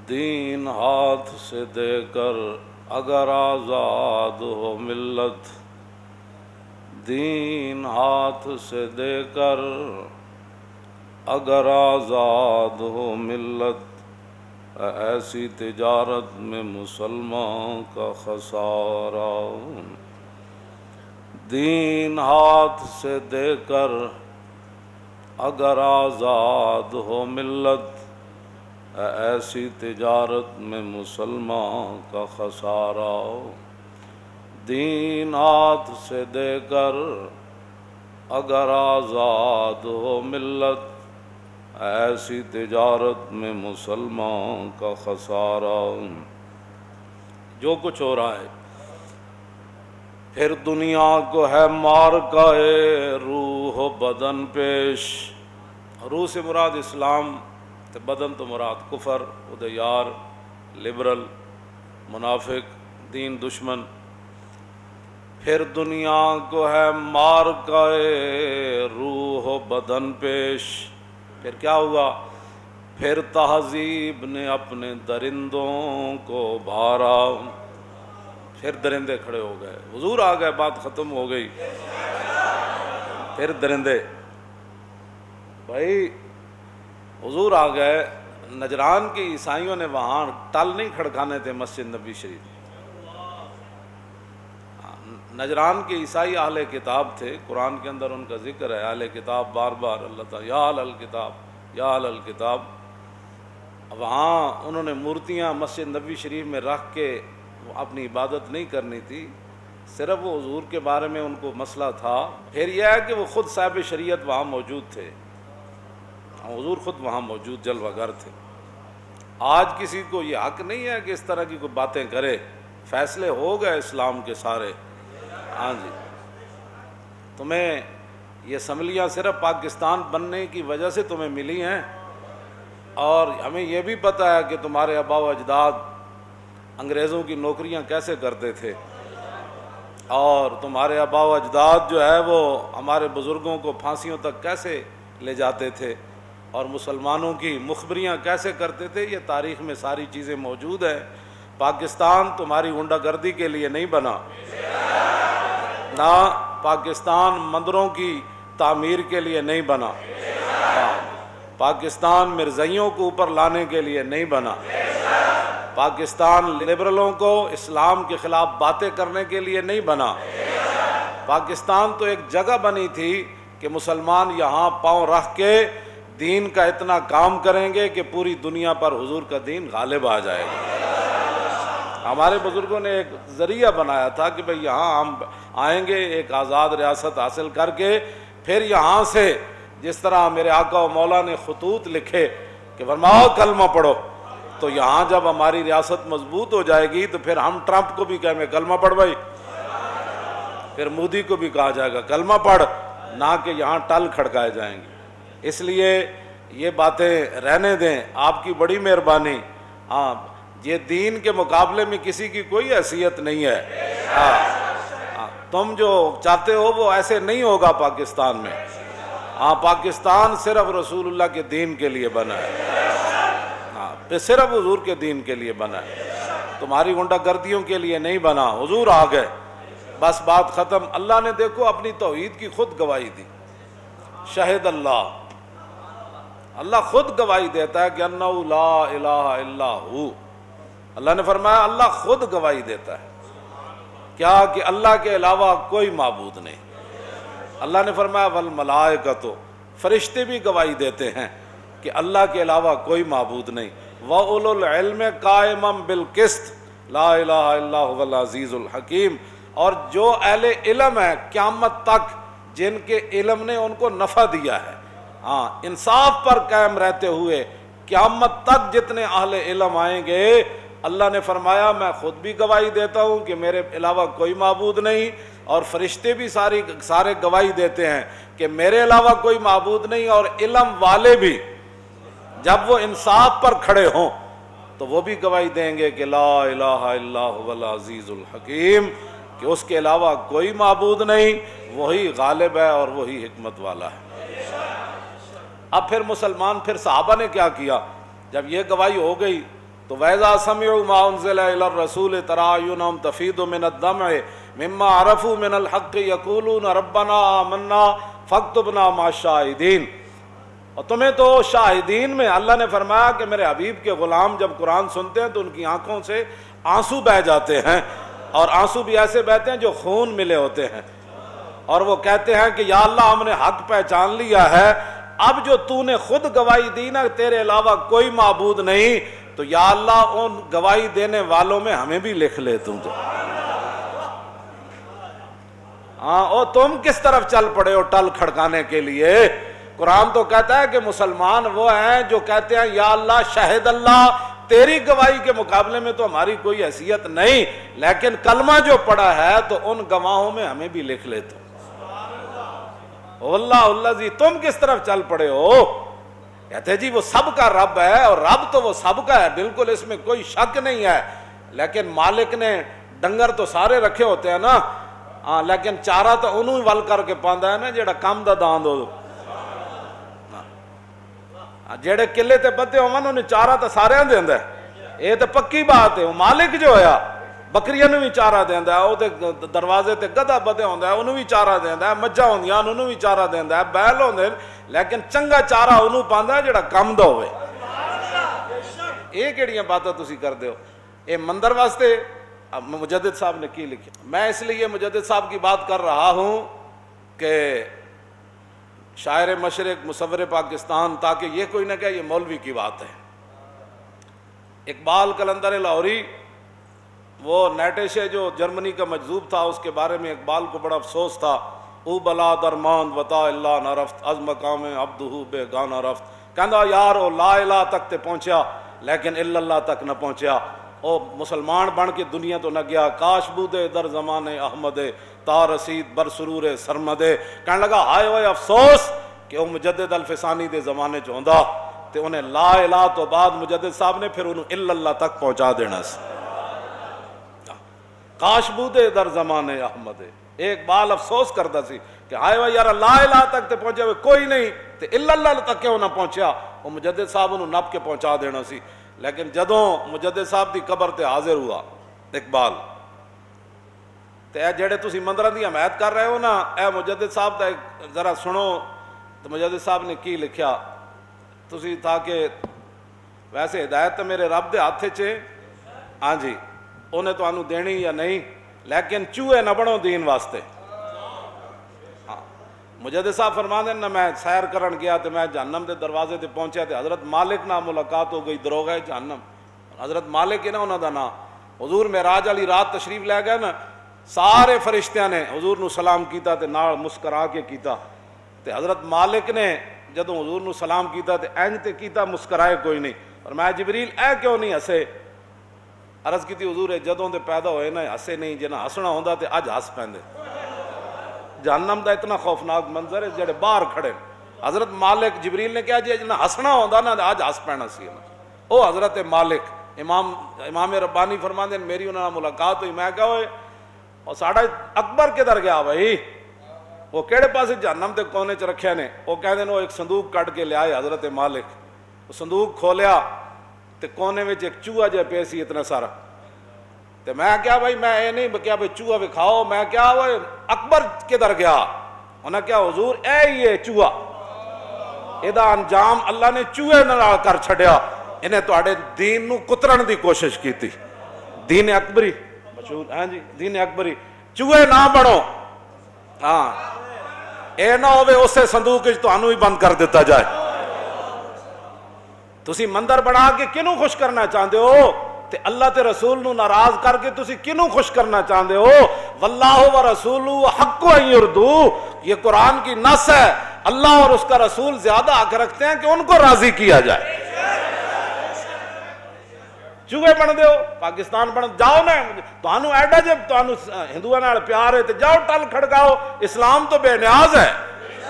دین ہاتھ سے دے کر اگر آزاد ہو ملت، دین ہاتھ سے دے کر اگر آزاد ہو ملت، ایسی تجارت میں مسلمان کا خسارہ۔ دین ہاتھ سے دے کر اگر آزاد ہو ملت، ایسی تجارت میں مسلمان کا خسارہ۔ دین ہاتھ سے دے کر اگر آزاد ہو ملت، ایسی تجارت میں مسلمان کا خسارہ۔ جو کچھ ہو رہا ہے پھر دنیا کو ہے مار کا روح و بدن پیش۔ روح سے مراد اسلام، بدن تو مراد کفر، ادیار، لبرل، منافق، دین دشمن۔ پھر دنیا کو ہے مار کا روح و بدن پیش۔ پھر کیا ہوا؟ پھر تہذیب نے اپنے درندوں کو بھارا۔ پھر درندے کھڑے ہو گئے، حضور آ گئے، بات ختم ہو گئی۔ پھر درندے، بھائی حضور آ گئے۔ نجران کی عیسائیوں نے وہاں ٹل نہیں کھڑکانے تھے مسجد نبی شریف۔ نجران کے عیسائی اہل کتاب تھے، قرآن کے اندر ان کا ذکر ہے، اہل کتاب بار بار اللہ تعالیٰ یا اہل الکتاب یا اہل الکتاب۔ وہاں انہوں نے مورتیاں مسجد نبی شریف میں رکھ کے اپنی عبادت نہیں کرنی تھی، صرف وہ حضور کے بارے میں ان کو مسئلہ تھا۔ پھر یہ ہے کہ وہ خود صاحب شریعت وہاں موجود تھے، حضور خود وہاں موجود جلوہ گر تھے۔ آج کسی کو یہ حق نہیں ہے کہ اس طرح کی کوئی باتیں کرے، فیصلے ہو گئے اسلام کے سارے۔ ہاں جی، تمہیں یہ اسمبلیاں صرف پاکستان بننے کی وجہ سے تمہیں ملی ہیں، اور ہمیں یہ بھی پتہ ہے کہ تمہارے آباء و اجداد انگریزوں کی نوکریاں کیسے کرتے تھے، اور تمہارے آباء و اجداد جو ہے وہ ہمارے بزرگوں کو پھانسیوں تک کیسے لے جاتے تھے، اور مسلمانوں کی مخبریاں کیسے کرتے تھے۔ یہ تاریخ میں ساری چیزیں موجود ہیں۔ پاکستان تمہاری غنڈہ گردی کے لیے نہیں بنا، نہ پاکستان مندروں کی تعمیر کے لیے نہیں بنا، پاکستان مرزائیوں کو اوپر لانے کے لیے نہیں بنا، پاکستان لبرلوں کو اسلام کے خلاف باتیں کرنے کے لیے نہیں بنا۔ پاکستان تو ایک جگہ بنی تھی کہ مسلمان یہاں پاؤں رکھ کے دین کا اتنا کام کریں گے کہ پوری دنیا پر حضور کا دین غالب آ جائے گا۔ ہمارے بزرگوں نے ایک ذریعہ بنایا تھا کہ بھئی یہاں ہم آئیں گے ایک آزاد ریاست حاصل کر کے، پھر یہاں سے جس طرح میرے آقا و مولا نے خطوط لکھے کہ فرماؤ کلمہ پڑھو، تو یہاں جب ہماری ریاست مضبوط ہو جائے گی تو پھر ہم ٹرمپ کو بھی کہیں گے کلمہ پڑھ بھائی، پھر مودی کو بھی کہا جائے گا کلمہ پڑھ، نہ کہ یہاں ٹل کھڑکائے جائیں گے۔ اس لیے یہ باتیں رہنے دیں، آپ کی بڑی مہربانی۔ ہاں، یہ دین کے مقابلے میں کسی کی کوئی حیثیت نہیں ہے۔ تم جو چاہتے ہو وہ ایسے نہیں ہوگا پاکستان میں۔ ہاں، پاکستان صرف رسول اللہ کے دین کے لیے بنا ہے، ہاں، صرف حضور کے دین کے لیے بنا ہے، تمہاری غنڈہ گردیوں کے لیے نہیں بنا۔ حضور آ گئے، بس بات ختم۔ اللہ نے دیکھو اپنی توحید کی خود گواہی دی، شہد اللہ، اللہ خود گواہی دیتا ہے کہ انہ لا الہ الا ہو۔ اللہ نے فرمایا اللہ خود گواہی دیتا ہے کیا کہ اللہ کے علاوہ کوئی معبود نہیں۔ اللہ نے فرمایا والملائکۃ، فرشتے بھی گواہی دیتے ہیں کہ اللہ کے علاوہ کوئی معبود نہیں۔ وَأُولُو الْعِلْمِ قَائِمًا بِالْقِسْطِ لَا إِلَٰهَ إِلَّا هُوَ الْعَزِيزُ الْحَكِيمُ۔ اور جو اہل علم ہے قیامت تک، جن کے علم نے ان کو نفع دیا ہے، ہاں، انصاف پر قائم رہتے ہوئے قیامت تک جتنے اہل علم آئیں گے، اللہ نے فرمایا میں خود بھی گواہی دیتا ہوں کہ میرے علاوہ کوئی معبود نہیں، اور فرشتے بھی سارے گواہی دیتے ہیں کہ میرے علاوہ کوئی معبود نہیں، اور علم والے بھی جب وہ انصاف پر کھڑے ہوں تو وہ بھی گواہی دیں گے کہ لا الہ الا هو العزیز الحکیم، کہ اس کے علاوہ کوئی معبود نہیں، وہی غالب ہے اور وہی حکمت والا ہے۔ اب پھر مسلمان، پھر صحابہ نے کیا کیا؟ جب یہ گواہی ہو گئی تو وَإِذَا سَمِعُوا مَا أُنزِلَ إِلَى الرَّسُولِ تَرَىٰ أَعْيُنَهُمْ تَفِيضُ مِنَ الدَّمْعِ مِمَّا عَرَفُوا مِنَ الْحَقِّ يَقُولُونَ رَبَّنَا آمَنَّا فَاكْتُبْنَا مَعَ الشَّاهِدِينَ۔ اور تمہیں تو شاہدین میں اللہ نے فرمایا کہ میرے حبیب کے غلام جب قرآن سنتے ہیں تو ان کی آنکھوں سے آنسو بہہ جاتے ہیں، اور آنسو بھی ایسے بہتے ہیں جو خون ملے ہوتے ہیں، اور وہ کہتے ہیں کہ یا اللہ ہم نے حق پہچان لیا ہے، اب جو تو نے خود گواہی دی نا تیرے علاوہ کوئی معبود نہیں، تو یا اللہ ان گواہی دینے والوں میں ہمیں بھی لکھ لے تو۔ ہاں، اور تم کس طرف چل پڑے ہو ٹل کھڑکانے کے لیے؟ قرآن تو کہتا ہے کہ مسلمان وہ ہیں جو کہتے ہیں یا اللہ شاہد اللہ تیری گواہی کے مقابلے میں تو ہماری کوئی حیثیت نہیں، لیکن کلمہ جو پڑا ہے تو ان گواہوں میں ہمیں بھی لکھ لے تو۔ اللہ اللہ جی تم کس طرف چل پڑے ہو؟ کہتے جی وہ سب کا رب ہے، اور رب تو وہ سب کا ہے، بالکل اس میں کوئی شک نہیں ہے، لیکن مالک نے ڈنگر تو سارے رکھے ہوتے ہیں نا، ہاں لیکن چارہ تو انہوں ہی ول کر کے پاندا ہے نا جیڑا کم دا داند ہو، جیڑے قلعے تے بدے ہون انہیں چارہ تو سارے دیندا ہے، یہ تو پکی بات ہے۔ وہ مالک جو ہویا بکریاں نوں بھی چارہ دیندا ہے، وہ تے دروازے تے گدھا بدے ہوندا ہے انہوں بھی چارہ دیندا ہے، مجھاں ہوندیاں انہوں بھی چارہ دیندا ہے، بیل ہوندے لیکن چنگا چارہ انہوں پاندا ہے جیڑا کم دا ہوئے۔ یہ کیڑیاں باتاں تسی کردے ہو؟ یہ مندر واسطے مجدد صاحب نے کی لکھی؟ میں اس لیے مجدد صاحب کی بات کر رہا ہوں کہ شاعر مشرق مصور پاکستان، تاکہ یہ کوئی نہ کہے یہ مولوی کی بات ہے۔ اقبال قلندر لاہوری وہ نیٹے سے جو جرمنی کا مجذوب تھا، اس کے بارے میں اقبال کو بڑا افسوس تھا، او بلا درماند وطا اللہ نہ رفت از مقام عبدہ بے گانا رفت، کہندا یار او لا الہ تک تے پہنچیا لیکن الا اللہ تک نہ پہنچیا، او مسلمان بن کے دنیا تو نہ گیا، کاش بودے در زمانے احمد تا رسید بر سرور سرمدے، کہنے لگا ہائے ہوئے افسوس کہ وہ مجدد الفسانی دے زمانے چ ہوندا تے انہیں لا الہ تو بعد مجدد صاحب نے پھر انہوں الا اللہ تک پہنچا دینا سی، کاش بودے در زمانے احمد۔ ایک بال افسوس کرتا سی کہ ہائے ہوئے یار لا الہ تک تے پہنچے ہوئے کوئی نہیں تے الا اللہ تک کیوں نہ پہنچیا، وہ مجدد صاحب انہوں نپ کے پہنچا دینا سی۔ لیکن جدوں مجدد صاحب دی قبر تے حاضر ہوا اقبال تے اے جڑے تسی مندراں دی حمایت کر رہے ہو نا، اے مجدد صاحب دا ذرا سنو تو مجدد صاحب نے کی لکھیا، تسی تھا کہ ویسے ہدایت تو میرے رب دے ہاتھ چ، ہاں جی انہیں تو انہوں دینی یا نہیں، لیکن چوہے نہ بنو دین واسطے۔ ہاں مجدد صاحب فرماندے نہ میں سیر کرن گیا تو میں جہنم دے دروازے تے پہنچیا تے حضرت مالک نال ملاقات ہو گئی، دروغہ جہنم، حضرت مالک ہے نا انہوں دا نام، حضور معراج والی رات تشریف لے گئے نا، سارے فرشتیاں نے حضور نو سلام کیتا تے نال مسکرا کے کیتا، تے حضرت مالک نے جدوں حضور نو سلام کیتا تے اینج تے کیتا مسکرائے کوئی نہیں، اور میں جبریل اے کیوں نہیں ہسے؟ عرض کی حضور جدوں دے پیدا ہوئے نا ہسے نہیں، جنا ہسنا ہوندا تے اج ہس پیندے۔ جہنم دا اتنا خوفناک منظر ہے جڑے باہر کھڑے، حضرت مالک جبریل نے کہا جی جنا ہسنا ہوندا نا اج ہس پینا سی، او حضرت مالک امام ربانی فرماندے میری انہاں نال ملاقات ہوئی، میں کہا ہوئے اور ساڈا اکبر کدھر گیا بھائی، وہ کہڑے پاسے جہنم دے کونے چ رکھے نے؟ وہ کہندے نے وہ ایک صندوق کٹ کے لے آئے حضرت مالک، وہ صندوق کھولیا تے کونے وچ ایک چوہا جہا پیا سی اتنا سارا، تے میں کیا بھائی میں اے نہیں کیا بھائی چوہا وکھاؤ، میں کیا وہ اکبر کدھر گیا؟ انہاں کیا حضور اے ہی ہے چوہا، ایدا انجام اللہ نے چوہے نال کر چھڈیا، انہیں تواڈے دین نو کترن دی کوشش کیتی، دین اکبری مشہور، ہاں جی دین اکبری، چوہے نہ بنو، ہاں اے نہ ہوئے اسے صندوق وچ تانوں ہی بند کر دیتا جائے۔ تسی مندر بنا کے کنوں خوش کرنا چاہتے ہو؟ تے اللہ تے رسول نو ناراض کر کے تسی کنوں خوش کرنا چاہتے ہو؟ واللہ و رسولہ حق ان یرضوا، یہ قرآن کی نص ہے، اللہ اور اس کا رسول زیادہ حق رکھتے ہیں کہ ان کو راضی کیا جائے۔ چوہے بن دیو پاکستان بن جاؤ نا، تانوں ایڈا جب تانوں ہندوؤں نال پیار ہے تے جاؤ ٹل کھڑکاؤ، اسلام تو بے نیاز ہے،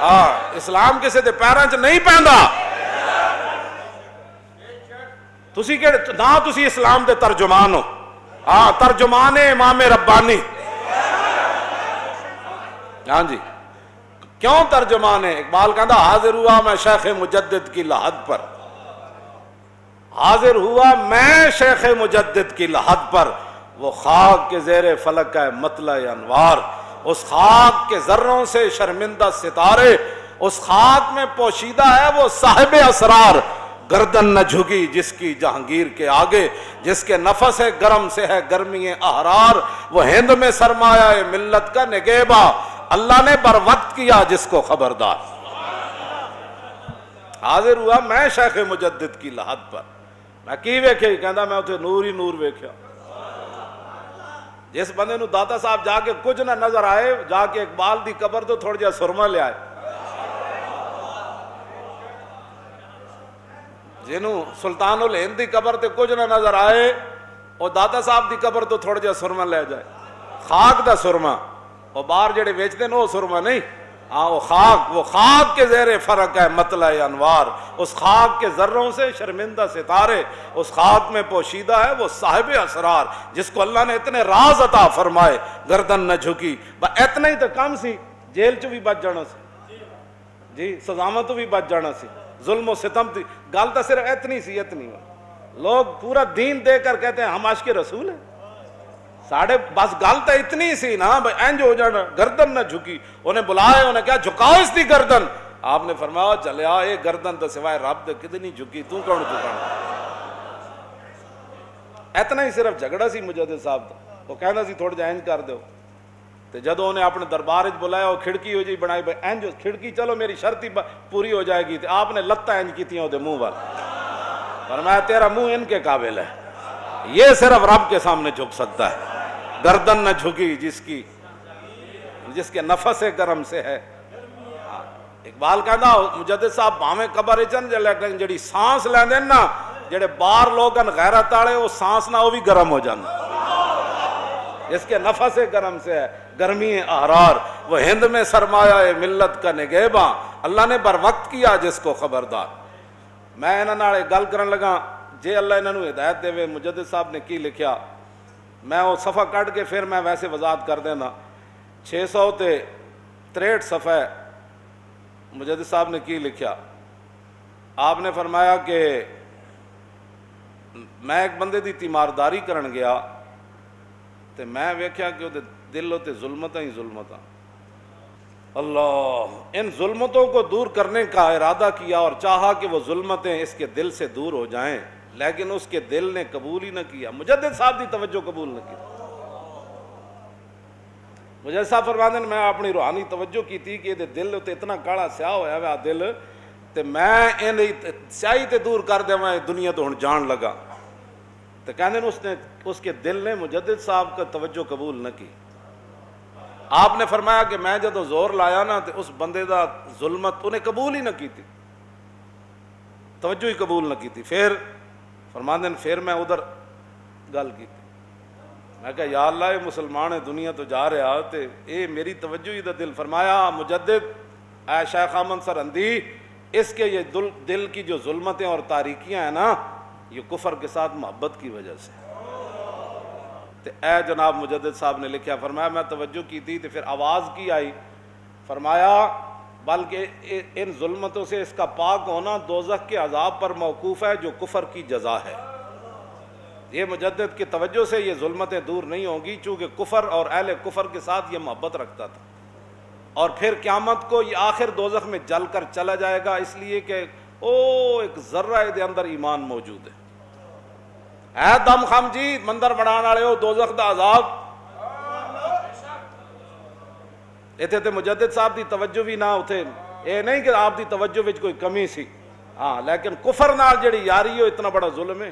ہاں اسلام کسے دے پیراں چ نہیں پیندا، تسی کہ نہ تسی اسلام دے ترجمان ہو، ہاں ترجمان امام ربانی، ہاں جی کیوں ترجمان ہے؟ اقبال کہندا حاضر ہوا میں شیخ مجدد کی لحد پر، حاضر ہوا میں شیخ مجدد کی لحد پر، وہ خاک کے زیر فلک ہے مطلع انوار، اس خاک کے ذروں سے شرمندہ ستارے، اس خاک میں پوشیدہ ہے وہ صاحب اسرار، گردن نہ جھکی جس کی جہانگیر کے آگے، جس کے نفس گرم سے ہے گرمی احرار، وہ ہند میں سرمایہ ملت کا نگہباں، اللہ نے بر وقت کیا جس کو خبردار۔ حاضر ہوا میں شیخ مجدد کی لحد پر، میں کی ویکھیا؟ کہندا میں اتھے نور ہی نور ویکھیا۔ جس بندے نو داتا صاحب جا کے کچھ نہ نظر آئے، جا کے اقبال دی قبر تو تھوڑا جہا سرما لے آئے، جنہوں سلطان الہند دی قبر تے کچھ نہ نظر آئے، اور داتا صاحب دی قبر تو تھوڑا جہا سرما لے جائے، خاک دا سرما، اور باہر جڑے بیچتے ہیں وہ سرما نہیں، ہاں وہ خاک کے زیر فرق ہے مطلع انوار، اس خاک کے ذروں سے شرمندہ ستارے، اس خاک میں پوشیدہ ہے وہ صاحب اسرار، جس کو اللہ نے اتنے راز عطا فرمائے، گردن نہ جھکی۔ اتنا ہی تو کم سی، جیل چ بھی بچ جانا سی، جی سزاواں تو بھی بچ جانا سی، ظلم و ستم تھی، گل تو صرف اتنی سی، اتنی۔ لوگ پورا دین دے کر کہتے ہیں ہم عاشق رسول ہیں، ساڑھے بس گل تو اتنی سی نا بھائی انج ہو جانا، گردن نہ جھکی۔ انہیں بلایا، انہیں کیا جھکاؤ اس دی گردن، آپ نے فرمایا چلیا اے گردن تو سوائے رب دے کتنی جھکی، تو کون جھکانا؟ اتنا ہی صرف جھگڑا سی مجدد صاحب دا، وہ کہنا سی تھوڑا جا انج کر دو، تو جدو انہیں اپنے دربار وچ بلایا، وہ کھڑکی ہو جی بنائی بھائی انج کھڑکی، چلو میری شرط ہی پوری ہو جائے گی، تو آپ نے لتاں انج کیتیاں وہ منہ والا، فرمایا تیرا منہ ان کے قابل ہے، یہ صرف رب کے سامنے جھک سکتا ہے، گردن نہ جھکی جس کے نفس گرم سے ہے۔ اقبال کہندا مجدد صاحب بھاویں قبر چن لیکن جڑی سانس لیندے نا، جڑے باہر لوگن غیرت والے، وہ سانس نہ وہ بھی گرم ہو جاندے، جس کے نفس گرم سے ہے گرمی احرار، وہ ہند میں سرمایہ ملت کا نگہباں، اللہ نے بر وقت کیا جس کو خبردار۔ میں انہاں نال گل کرن لگا، جے اللہ انہاں نوں ہدایت دے، مجدد صاحب نے کی لکھیا، میں وہ صفحہ کٹ کے پھر میں ویسے وضاحت کر دینا۔ 663 صفحہ مجدد صاحب نے کی لکھیا، آپ نے فرمایا کہ میں ایک بندے دی تیمارداری کرن گیا، تے میں ویکھیا کہ وہ دل تے ظلمتاں ہی ظلمتاں، اللہ ان ظلمتوں کو دور کرنے کا ارادہ کیا اور چاہا کہ وہ ظلمتیں اس کے دل سے دور ہو جائیں، لیکن اس کے دل نے قبول ہی نہ کیا، مجدد صاحب دی توجہ قبول نہ کی۔ مجدد صاحب فرماندے نے میں اپنی روحانی توجہ کی تھی کہ یہ دل تے اتنا کالا سیاہ ہویا ہوا دل، تے میں ان سیاہی تے دور کر دے، میں دنیا تو ہن جان لگا، تے کہندے نے اس کے دل نے مجدد صاحب کا توجہ قبول نہ کی۔ آپ نے فرمایا کہ میں جدو زور لایا نا تے اس بندے دا ظلمت انہیں قبول ہی نہ کی تھی، توجہ ہی قبول نہ کی تھی۔ پھر فرماندے نے پھر میں ادھر گل کی، میں کہا یا اللہ یہ مسلمان ہے دنیا تو جا رہا، تے اے میری توجہ ہی دا دل۔ فرمایا مجدد اے شیخ احمد سرہندی، اس کے یہ دل کی جو ظلمتیں اور تاریکیاں ہیں نا، یہ کفر کے ساتھ محبت کی وجہ سے۔ تے اے جناب مجدد صاحب نے لکھا، فرمایا میں توجہ کی تھی، تے پھر آواز کی آئی، فرمایا بلکہ ان ظلمتوں سے اس کا پاک ہونا دوزخ کے عذاب پر موقوف ہے جو کفر کی جزا ہے۔ یہ مجدد کی توجہ سے یہ ظلمتیں دور نہیں ہوں گی، چونکہ کفر اور اہل کفر کے ساتھ یہ محبت رکھتا تھا، اور پھر قیامت کو یہ آخر دوزخ میں جل کر چلا جائے گا، اس لیے کہ ایک ذرہ دے اندر ایمان موجود ہے۔ اے دم خم جی مندر بنان والے ہو، دوزخ دا عذاب اتنے تے مجدد صاحب دی توجہ بھی نہ اتھے، اے نہیں کہ آپ دی توجہ وچ کوئی کمی سی، ہاں لیکن کفر نال جڑی یاری ہو اتنا بڑا ظلم ہے۔